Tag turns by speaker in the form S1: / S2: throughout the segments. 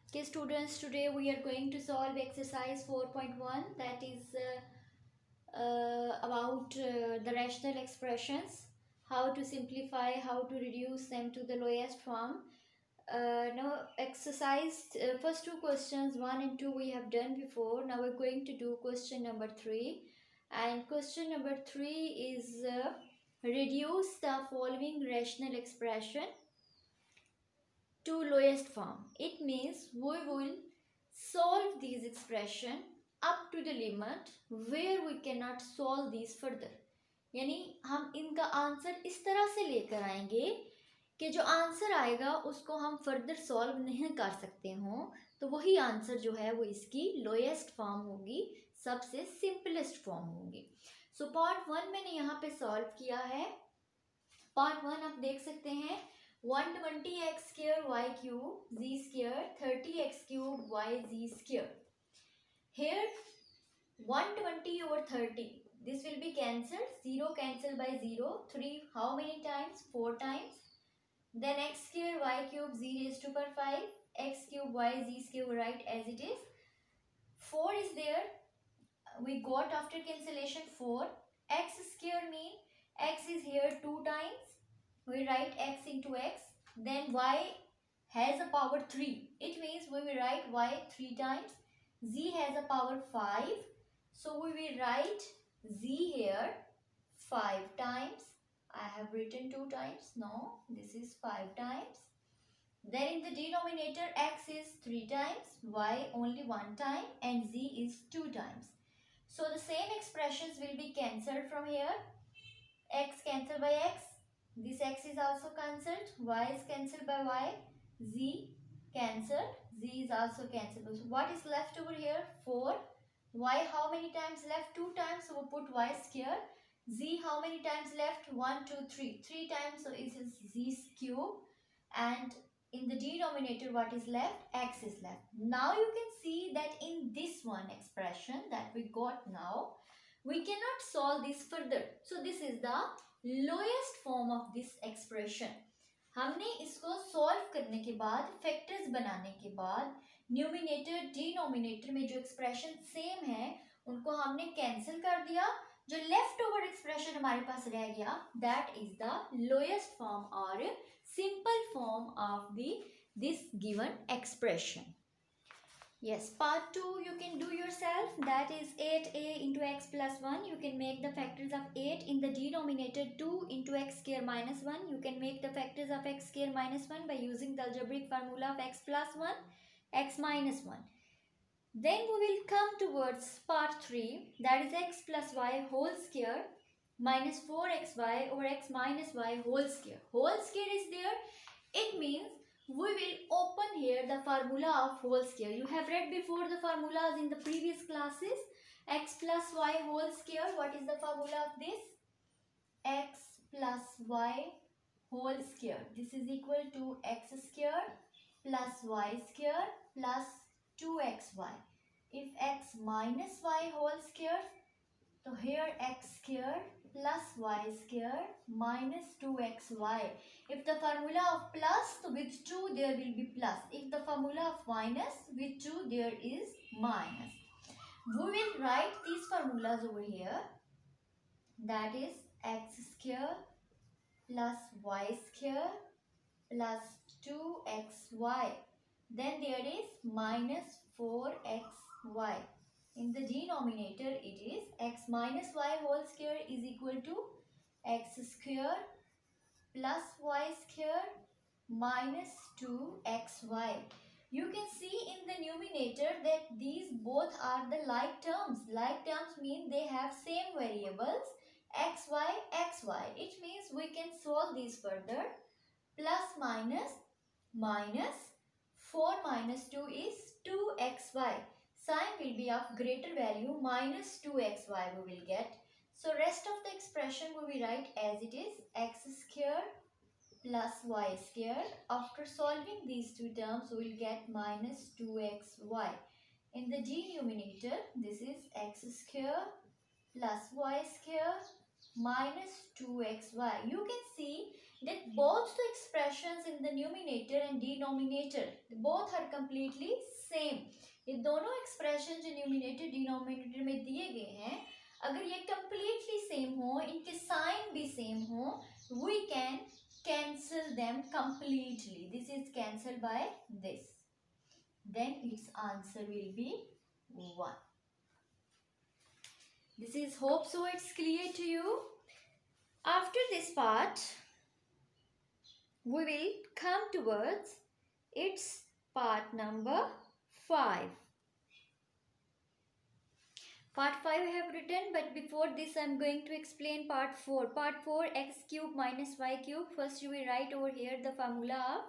S1: Okay students, today we are going to solve exercise 4.1, that is about the rational expressions, how to simplify, how to reduce them to the lowest form. Now exercise, first two questions 1 and 2 we have done before. Now we're going to do question number 3, and question number 3 is reduce the following rational expression to lowest form. It means we will solve these expression up to the limit where we cannot solve these further. यानी हम इनका answer इस तरह से लेकर आएंगे कि जो आंसर आएगा उसको हम फर्दर सॉल्व नहीं कर सकते हों, तो वही आंसर जो है वो इसकी लोएस्ट फॉर्म होगी, सबसे सिंपलेस्ट फॉर्म होगी. सो पार्ट 1 मैंने यहाँ पे सॉल्व किया है. पार्ट 1 आप देख सकते हैं 120x square y cube z square 30x cube y z square. Here 120 over 30, this will be cancelled, 0 cancelled by 0, 3 how many times? 4 times. Then x square y cube z raised to power 5, x cube y z square, write as it is. 4 is there, we got after cancellation 4. X square mean x is here 2 times, we write x into x. Then y has a power 3, it means we will write y 3 times. Z has a power 5, so we will write z here 5 times. I have written 2 times, no, this is 5 times. Then in the denominator x is 3 times, y only 1 time, and z is 2 times. So the same expressions will be cancelled from here. X cancelled by x, this x is also cancelled, y is cancelled by y, z cancelled, z is also cancelled. So what is left over here? 4. Y how many times left? 2 times, so we put y square. Z how many times left? 1, 2, 3. 3 times, so it is z cube. And in the denominator what is left? X is left. Now you can see that in this one expression that we got now, we cannot solve this further. So this is the lowest form of this expression. हमने इसको solve करने के बाद, factors बनाने के बाद, numerator denominator में जो एक्सप्रेशन सेम है उनको हमने कैंसिल कर दिया. जो लेफ्ट ओवर एक्सप्रेशन हमारे पास रह गया, that is the lowest form और simple form of this given expression. Yes, part 2 you can do yourself, that is 8a into x plus 1. You can make the factors of 8 in the denominator 2 into x square minus 1. You can make the factors of x square minus 1 by using the algebraic formula of x plus 1, x minus 1. Then we will come towards part 3, that is x plus y whole square minus 4xy over x minus y whole square. Whole square is there, it means we will open here the formula of whole square. You have read before the formulas in the previous classes. X plus y whole square, what is the formula of this? X plus y whole square, this is equal to x square plus y square plus 2xy. If x minus y whole square, so here x square plus y square minus 2xy. If the formula of plus, so with 2 there will be plus. If the formula of minus, with 2 there is minus. We will write these formulas over here. That is x square plus y square plus 2xy. Then there is minus 4xy. In the denominator it is x minus y whole square is equal to x square plus y square minus 2xy. You can see in the numerator that these both are the like terms. Like terms mean they have same variables xy, xy. It means we can solve these further. Plus minus, minus 4 minus 2 is 2xy. Sign will be of greater value, minus 2xy we will get. So rest of the expression we will write as it is, x square plus y square. After solving these two terms we will get minus 2xy. In the denominator this is x square plus y square minus 2xy. You can see that both the expressions in the numerator and denominator both are completely same. ये दोनों expression जो numerator denominator में दिए गए हैं, अगर ये completely same हो, इनके sign भी same हो, we can cancel them completely. This is cancelled by this. Then its answer will be 1. This is, hope so it's clear to you. After this part, we will come towards its part number 5. Part 5 I have written, but before this I am going to explain part 4. Part 4, x cube minus y cube. First you will write over here the formula of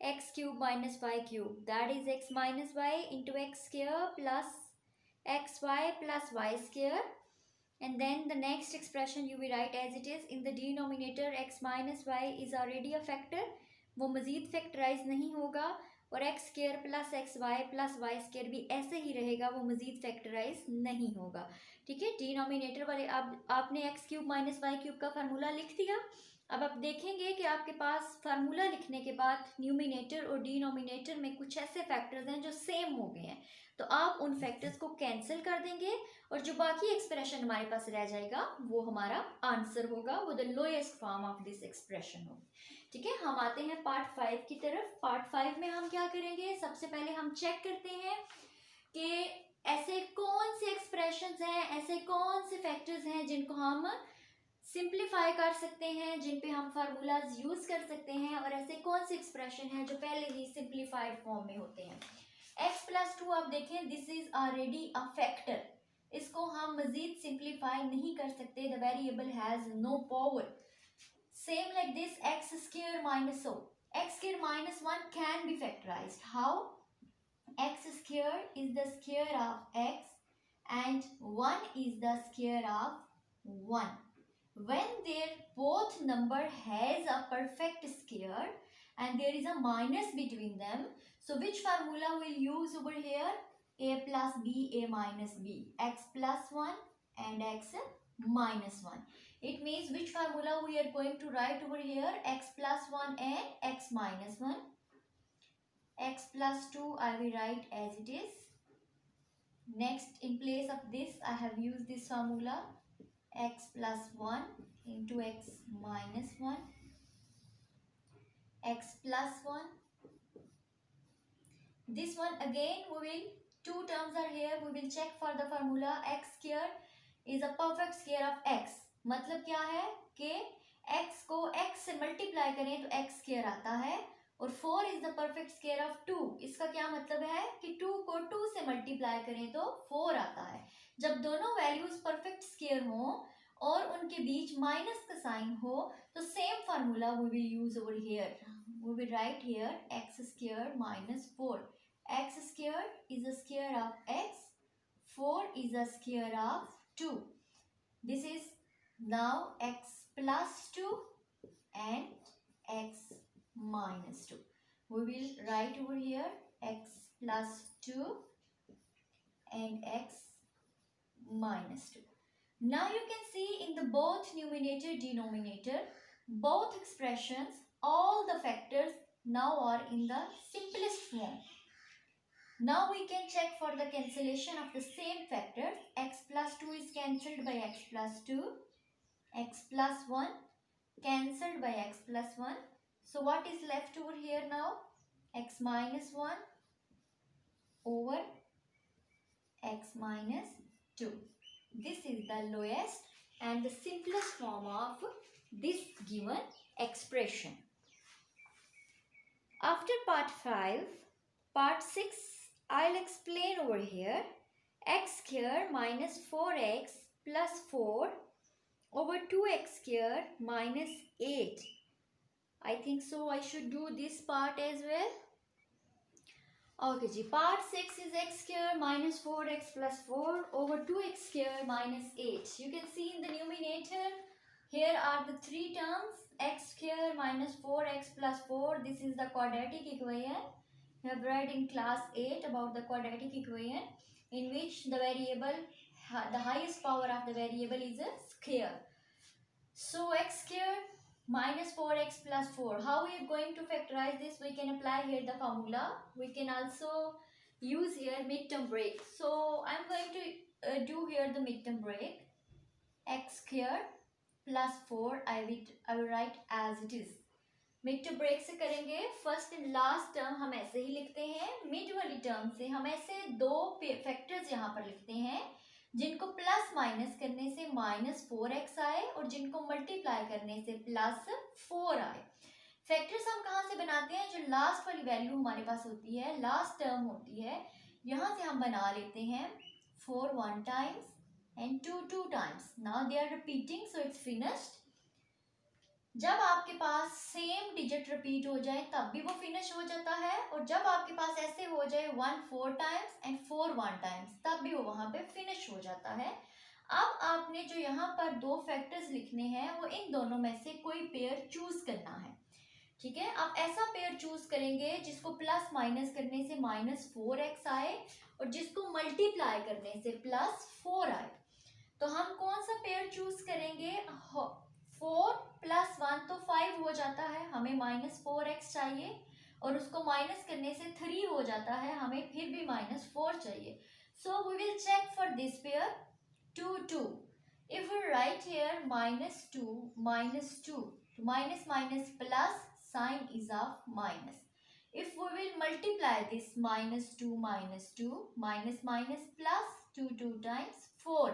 S1: x cube minus y cube. That is x minus y into x square plus xy plus y square. And then the next expression you will write as it is. In the denominator x minus y is already a factor, वो मज़ीद factorise नहीं होगा, और x square plus x y plus y square भी ऐसे ही रहेगा, वो मज़ीद फैक्टराइज नहीं होगा. ठीक है, डिनोमिनेटर वाले आपने x cube minus y cube का फार्मूला लिख दिया. अब आप देखेंगे कि आपके पास फार्मूला लिखने के बाद न्यूमिनेटर और डिनोमिनेटर में कुछ ऐसे फैक्टर्स हैं जो सेम हो गए हैं, तो आप उन फैक्टर्स को कैंसिल कर देंगे और जो बाकी एक्सप्रेशन हमारे पास रह जाएगा वो हमारा आंसर होगा, वो the lowest form of this expression होगी. ठीक है, हम आते हैं पार्ट 5 की तरफ. पार्ट 5 में हम क्या करेंगे, सबसे पहले हम चेक करते हैं कि ऐसे कौन से एक्सप्रेशंस हैं, ऐसे कौन से फैक्टर्स हैं जिनको हम सिंप्लीफाई कर सकते हैं, जिन पे हम फार्मूलाज यूज कर सकते हैं, और ऐसे कौन से एक्सप्रेशन हैं जो पहले ही सिंप्लीफाइड फॉर्म में होते हैं. x प्लस 2 आप देखें, this is already a factor, इसको हम मजीद सिंप्लीफाई नहीं कर सकते, the variable has no power. Same like this, x square minus o. X square minus 1 can be factorized. How? X square is the square of x and 1 is the square of 1. When their both number has a perfect square and there is a minus between them, so which formula we'll use over here? A plus b, a minus b. X plus 1 and x minus 1. It means which formula we are going to write over here? X plus 1 and x minus 1. X plus 2 I will write as it is. Next, in place of this I have used this formula, x plus 1 into x minus 1, x plus 1. This one again we will, two terms are here, we will check for the formula. X square is a perfect square of x. मतलब क्या है कि x को x से multiply करें तो x square आता है, और 4 is the perfect square of 2. इसका क्या मतलब है कि 2 को 2 से मल्टीप्लाई करें तो 4 आता है. जब दोनों वैल्यूज परफेक्ट स्क्वायर हो और उनके बीच माइनस का साइन हो तो same formula we will use over here. We will write here x square minus 4. x square is a square of x, 4 is a square of 2. This is now x plus 2 and x minus 2. We will write over here x plus 2 and x minus 2. Now you can see in the both numerator denominator, both expressions, all the factors now are in the simplest form. Now we can check for the cancellation of the same factors. X plus 2 is cancelled by x plus 2. X plus 1 cancelled by x plus 1. So what is left over here now? X minus 1 over x minus 2. This is the lowest and the simplest form of this given expression. After part 5, part 6 I'll explain over here. X square minus 4x plus 4 over 2x square minus 8. I think so I should do this part as well. Okay ji, part 6 is x square minus 4x plus 4 over 2x square minus 8. You can see in the numerator, here are the three terms, x square minus 4x plus 4. This is the quadratic equation. We have read in class 8 about the quadratic equation, in which the variable, the highest power of the variable is a square. So x square minus 4x plus 4. How we are going to factorize this? We can apply here the formula. We can also use here midterm break. So I'm going to do here the midterm break. X square plus 4 I will write as it is. Mid to break से करेंगे. First and last term हम ऐसे ही लिखते हैं. Mid वाली term से हम ऐसे दो फैक्टर्स यहाँ पर लिखते हैं जिनको प्लस माइनस करने से -4x आए और जिनको मल्टीप्लाई करने से +4 आए. फैक्टर्स हम कहाँ से बनाते हैं? जो लास्ट वाली वैल्यू हमारे पास होती है, लास्ट टर्म होती है, यहाँ से हम बना लेते हैं 4 1 times and 2 2 times. Now they are repeating, so it's finished. जब आपके पास सेम डिजिट रिपीट हो जाए तब भी वो फिनिश हो जाता है, और जब आपके पास ऐसे हो जाए 1 4 टाइम्स एंड 4 1 टाइम्स तब भी वो वहां पे फिनिश हो जाता है. अब आपने जो यहाँ पर दो फैक्टर्स लिखने हैं वो इन दोनों में से कोई पेयर चूज करना है. ठीक है, आप ऐसा पेयर चूज करेंगे जिसको प्लस माइनस करने से -4x आए और जिसको मल्टीप्लाई करने से +4 आए. तो हम कौन सा पेयर चूज करेंगे? 4 + 1 तो 5 हो जाता है, हमें -4x चाहिए, और उसको माइनस करने से 3 हो जाता है, हमें फिर भी -4 चाहिए. So we will check for this pair 2 2. If we write here -2 -2, minus minus plus sign is of minus. If we will multiply this -2 -2 minus minus plus 2 2 times 4,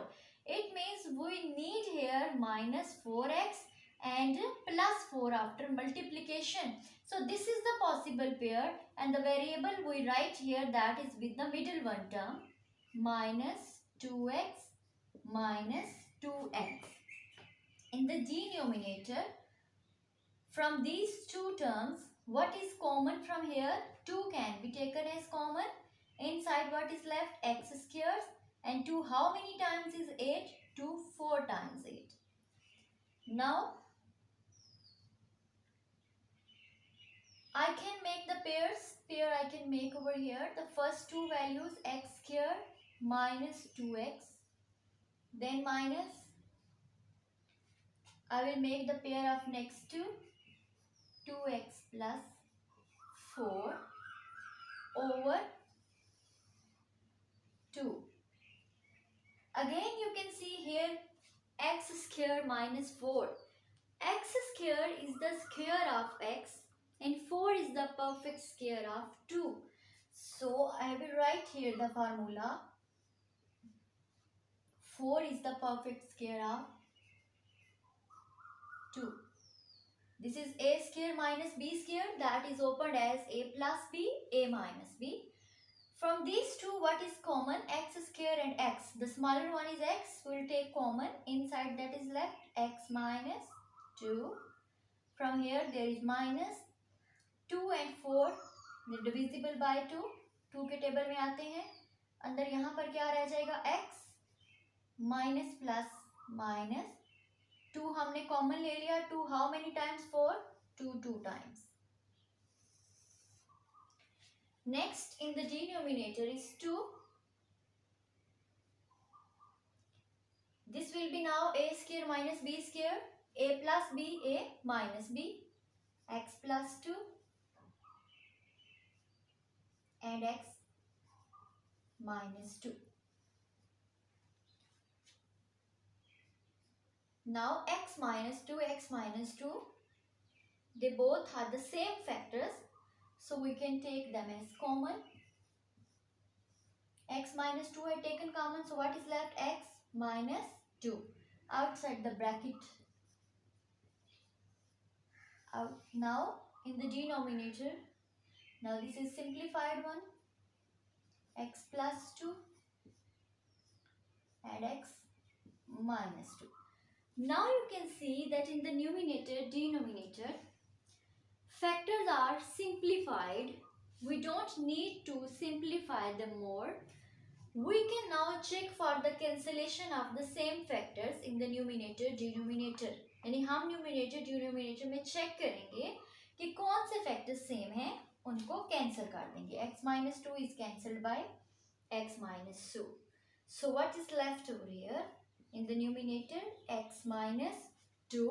S1: it means we need here -4x and +4 after multiplication. So this is the possible pair, and the variable we write here, that is with the middle one term, -2x -2x. In the denominator, from these two terms, what is common from here? 2 can be taken as common. Inside what is left? X squares. And 2 how many times is 8? 2 4 times 8. Now I can make the pair I can make over here. The first two values, x square -2x, then minus, I will make the pair of next two, 2x plus 4 over 2. Again you can see here x square -4. X square is the square of x and 4 is the perfect square of 2. So I will write here the formula. 4 is the perfect square of 2. This is a square minus b square, that is opened as a plus b, a minus b. From these two, what is common? X square and x. The smaller one is x. We will take common. Inside that is left x minus 2. From here there is minus 2 and 4. They are divisible by 2. 2 के table में आते हैं. अंदर यहाँ पर क्या रह जाएगा? x minus plus minus 2 हमने कॉमन ले लिया. 2 how many times? 4. 2 2 times. Next in the denominator is 2. This will be now a square minus b square. A plus b, a minus b. X plus 2 and x minus 2. Now x minus 2, they both have the same factors, so we can take them as common. X minus 2 I taken common, so what is left? X minus 2 outside the bracket. Out. Now in the denominator, now this is simplified one, x plus 2 and x minus 2. Now you can see that in the numerator, denominator, factors are simplified. We don't need to simplify them more. We can now check for the cancellation of the same factors in the numerator, denominator. यानी हम numerator, denominator में check करेंगे कि कौन से factors same हैं, उनको cancel कर देंगे. x minus 2 is cancelled by x minus 2. So what is left over here? In the numerator, x minus 2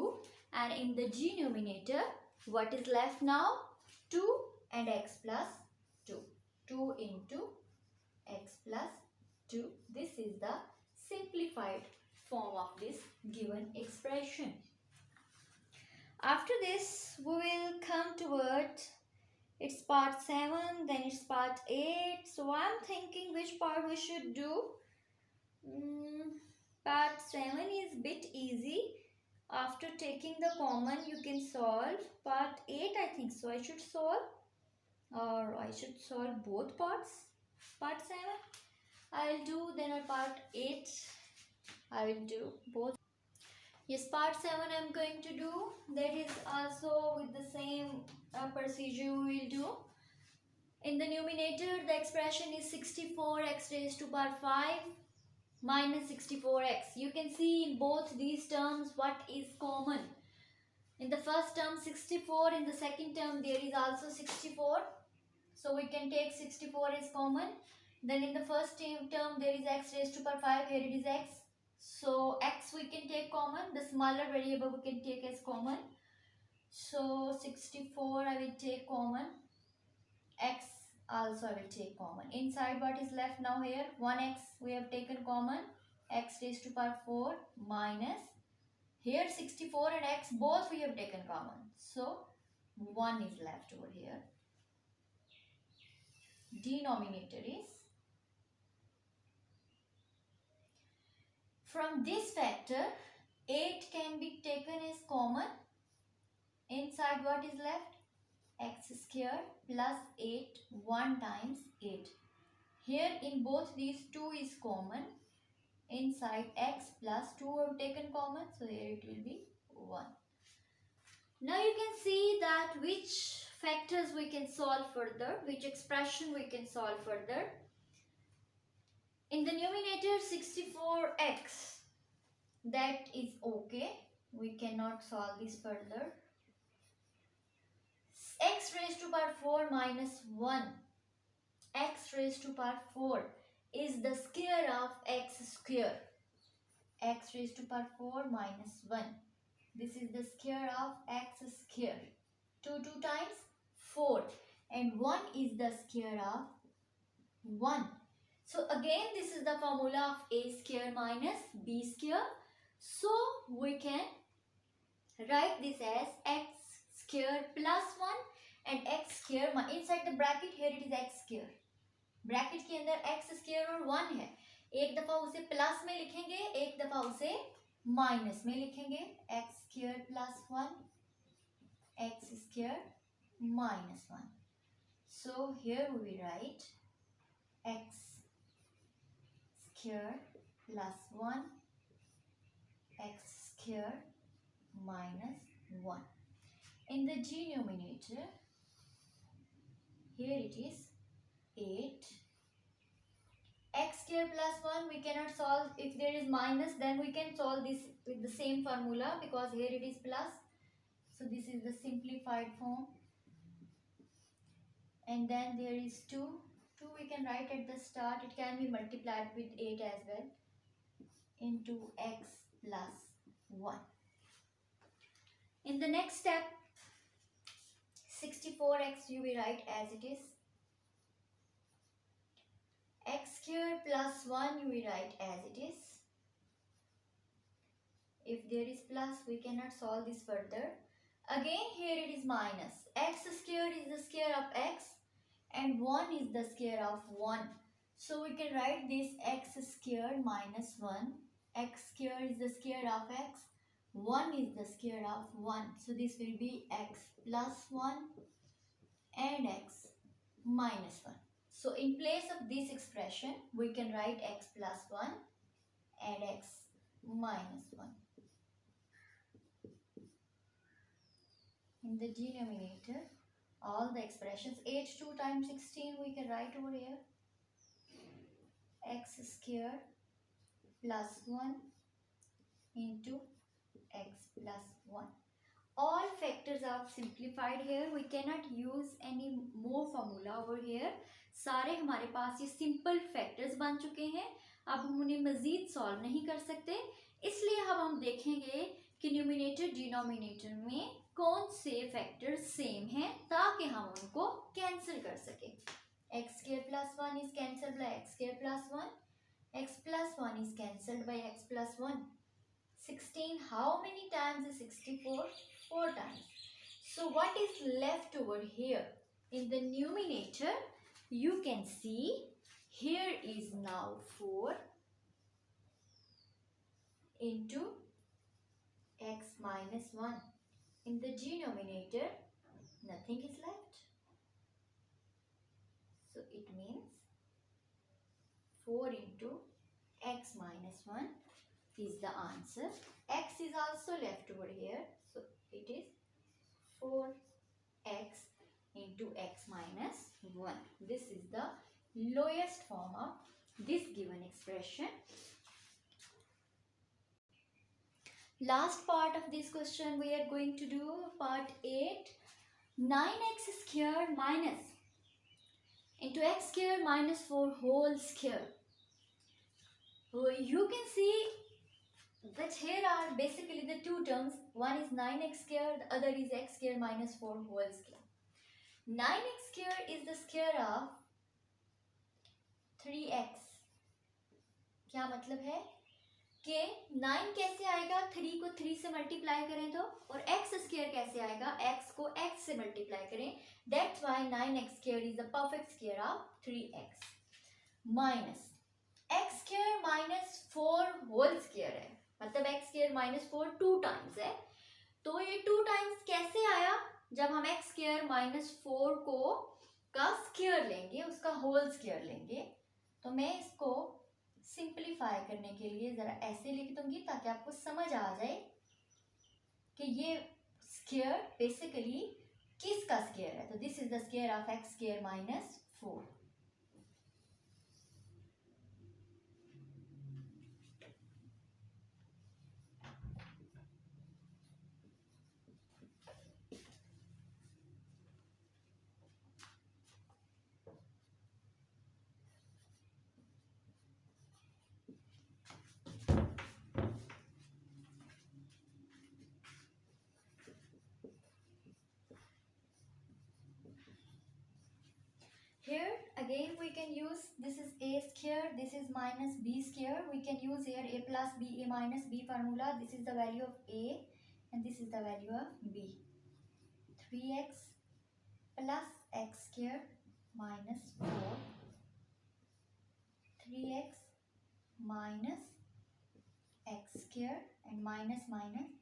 S1: and in the denominator what is left now? 2 and x plus 2. 2 into x plus 2. This is the simplified form of this given expression. After this we will come toward it's part 7, then it's part 8. So I'm thinking which part we should do. Part 7 is bit easy. After taking the common you can solve. Part 8 I think so I should solve, or I should solve both parts. Part 7 I'll do, then on part 8 I will do both. Yes, part 7 I'm going to do. That is also with the same procedure we will do. In the numerator the expression is 64x raised to power 5 minus 64x. You can see in both these terms what is common. In the first term 64, in the second term there is also 64. So we can take 64 as common. Then in the first term there is x raised to power 5, here it is x. So x we can take common, the smaller variable we can take as common. So 64 I will take common, x also I will take common. Inside what is left now here? 1x we have taken common, x raised to power 4 minus, here 64 and x both we have taken common. So 1 is left over here. Denominator is, from this factor 8 can be taken as common. Inside what is left? X square plus 8, 1 times 8. Here in both these 2 is common. Inside x plus 2 have taken common, so here it will be 1. Now you can see that which factors we can solve further, which expression we can solve further. In the numerator 64x, that is okay, we cannot solve this further. X raised to power 4 minus 1, x raised to power 4 is the square of x square. X raised to power 4 minus 1, this is the square of x square. 2 times 4 and 1 is the square of 1. So again this is the formula of a square minus b square. So we can write this as x square plus 1 and x square, inside the bracket here it is x square. Bracket के अंदर x square और 1 है, एक दफा उसे plus में लिखेंगे, एक दफा उसे माइनस में लिखेंगे. x square plus 1, x square minus 1. So here we write x square plus 1, x square minus 1. In the denominator, here it is 8. X square plus 1 we cannot solve. If there is minus then we can solve this with the same formula because here it is plus. So this is the simplified form. And then there is 2. 2 we can write at the start. It can be multiplied with 8 as well. Into x plus 1. In the next step, 64x you will write as it is. X square plus 1 you will write as it is. If there is plus we cannot solve this further. Again here it is minus. X square is the square of x and 1 is the square of 1. So we can write this x square minus 1. X square is the square of x. 1 is the square of 1. So this will be x plus 1 and x minus 1. So in place of this expression, we can write x plus 1 and x minus 1. In the denominator, all the expressions, 8 2 times 16 we can write over here. X square plus 1 into x plus 1. All factors are simplified here. We cannot use any more formula over here. सारे हमारे पास ये simple factors बन चुके हैं. अब हम उन्हें मज़ीद सॉल्व नहीं कर सकते, इसलिए अब हम देखेंगे कि न्यूमिनेटर डिनोमिनेटर में कौन से फैक्टर सेम हैं ताकि हम उनको कैंसिल कर सके। X square plus 1 is cancelled by x square plus 1, x plus 1 is cancelled by x plus 1। 16 how many times is 64? 4 times. So what is left over here? In the numerator you can see here is now 4 into x minus 1. In the denominator nothing is left. So it means 4 into x minus 1 is the answer. X is also left over here. So it is 4x into x minus 1. This is the lowest form of this given expression. Last part of this question we are going to do part 8. 9x square minus into x square minus 4 whole square. You can see that here are basically the two terms. One is 9x square, the other is x square minus 4 whole square. 9x square is the square of 3x. क्या मतलब है कि 9 कैसे आएगा, 3 को 3 से multiply करें तो, और x स्क्वायर कैसे आएगा, x को x से मल्टीप्लाई करें. That's why 9x square is the perfect square of 3x minus x square minus 4 whole square है, मतलब x square minus 4 2 times है. तो ये 2 times कैसे आया, जब हम x square minus 4 को का स्क्वायर लेंगे, उसका होल स्क्वायर लेंगे. तो मैं इसको सिंप्लीफाई करने के लिए ज़रा ऐसे लिख दूंगी ताकि आपको समझ आ जाए कि ये स्क्वायर बेसिकली किसका स्क्वायर है. तो this is the square of x square minus 4. Here again we can use, this is a square, this is minus b square. We can use here a plus b, a minus b formula. This is the value of a and this is the value of b. 3x plus x square minus 4, 3x minus x square and minus minus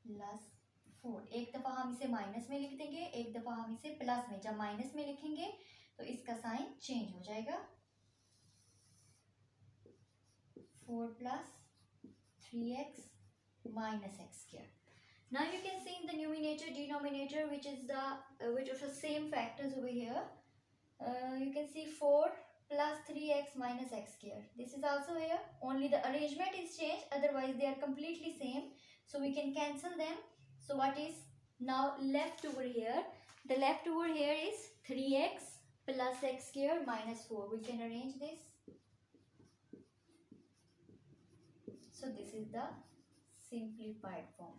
S1: plus 4. एक दफ़ा हम इसे minus में लिख देंगे, एक दफ़ा हम इसे प्लस में. जब माइनस में लिखेंगे तो इसका साइन चेंज हो जाएगा. 4 plus 3x minus x square. Now you can see in the numerator denominator which is the same factors over here. You can see 4 plus 3x minus x square. This is also here, only the arrangement is changed, otherwise they are completely same. So we can cancel them. So what is now left over here? The left over here is 3x plus x square minus 4. We can arrange this. So this is the simplified form.